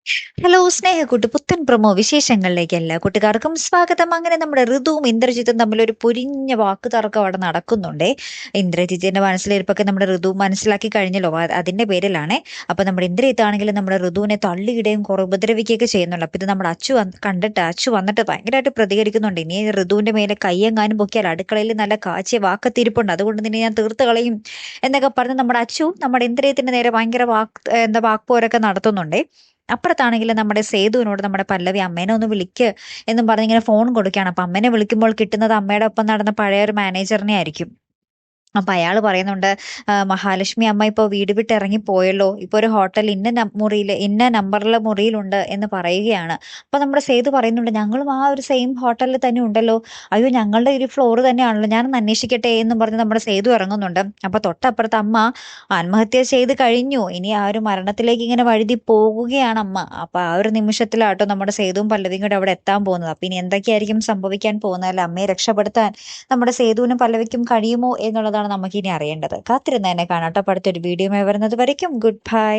Hello Snehakkoottu പുത്തൻ promo വിശേഷങ്ങളിലേക്ക് എല്ലാ കൂട്ടുകാർക്കും സ്വാഗതം. അങ്ങനെ നമ്മുടെ ഋതുവും ഇന്ദ്രജിത്തും തമ്മിൽ ഒരു പൊരിഞ്ഞ വാക്ക് തർക്കം അവിടെ നടക്കുന്നുണ്ടേ. ഇന്ദ്രജിത്തിന്റെ മനസ്സിലിരിപ്പൊക്കെ നമ്മുടെ ഋതു മനസ്സിലാക്കി കഴിഞ്ഞല്ലോ. അതിന്റെ പേരിലാണേ. അപ്പൊ നമ്മുടെ ഇന്ദ്രജിത്ത് ആണെങ്കിലും നമ്മുടെ ഋതുവിനെ തള്ളിയിടുകയും കുറെ ഉപദ്രവിക്കുകയൊക്കെ ചെയ്യുന്നുണ്ട്. അപ്പൊ ഇത് നമ്മുടെ കണ്ടിട്ട് അച്ചു വന്നിട്ട് ഭയങ്കരമായിട്ട് പ്രതികരിക്കുന്നുണ്ട്. ഇനി ഋതുവിന്റെ മേലെ കയ്യെങ്ങാനും പൊക്കിയാൽ അടുക്കളയിൽ നല്ല കാച്ചിയ വാക്കത്തിരിപ്പുണ്ട്, അതുകൊണ്ട് നിന്നെ ഞാൻ തീർത്ത് കളയും എന്നൊക്കെ പറഞ്ഞ് നമ്മുടെ അച്ചു നമ്മുടെ ഇന്ദ്രജിത്തിന്റെ നേരെ ഭയങ്കര വാക്പോരൊക്കെ നടത്തുന്നുണ്ടേ. അപ്പുറത്താണെങ്കിൽ നമ്മുടെ സേതുവിനോട് നമ്മുടെ പല്ലവി അമ്മേനെ ഒന്ന് വിളിക്ക് എന്നും പറഞ്ഞിങ്ങനെ ഫോൺ കൊടുക്കുകയാണ്. അപ്പൊ അമ്മേനെ വിളിക്കുമ്പോൾ കിട്ടുന്നത് അമ്മയുടെ ഒപ്പം നടന്ന പഴയ ഒരു മാനേജറിനെ ആയിരിക്കും. അപ്പൊ അയാൾ പറയുന്നുണ്ട്, മഹാലക്ഷ്മി അമ്മ ഇപ്പൊ വീട് വിട്ട് ഇറങ്ങി പോയല്ലോ, ഇപ്പൊ ഒരു ഹോട്ടൽ മുറിയിൽ ഇന്ന നമ്പറിലെ മുറിയിലുണ്ട് എന്ന് പറയുകയാണ്. അപ്പൊ നമ്മുടെ സേതു പറയുന്നുണ്ട്, ഞങ്ങളും ആ ഒരു സെയിം ഹോട്ടലിൽ തന്നെ ഉണ്ടല്ലോ, അയ്യോ ഞങ്ങളുടെ ഒരു ഫ്ലോർ തന്നെയാണല്ലോ, ഞാനൊന്ന് അന്വേഷിക്കട്ടെ എന്നും പറഞ്ഞ് നമ്മുടെ സേതു ഇറങ്ങുന്നുണ്ട്. അപ്പൊ തൊട്ടപ്പുറത്ത് അമ്മ ആത്മഹത്യ ചെയ്ത് കഴിഞ്ഞു, ഇനി ആ ഒരു മരണത്തിലേക്ക് ഇങ്ങനെ വഴുതി പോകുകയാണ് അമ്മ. അപ്പൊ ആ ഒരു നിമിഷത്തിലാട്ടോ നമ്മുടെ സേതുവും പല്ലവിയും കൂടെ അവിടെ എത്താൻ പോകുന്നത്. അപ്പൊ ഇനി എന്തൊക്കെയായിരിക്കും സംഭവിക്കാൻ പോകുന്നത്, അല്ല അമ്മയെ രക്ഷപ്പെടുത്താൻ നമ്മുടെ സേതുവിനും പല്ലവിക്കും കഴിയുമോ എന്നുള്ളതാണ് നമുക്കിനി അറിയേണ്ടത്. കാത്തിരുന്ന് തന്നെ കാണാട്ടോ. അടുത്തൊരു വീഡിയോ വരുന്നത് വരയ്ക്കും ഗുഡ് ബൈ.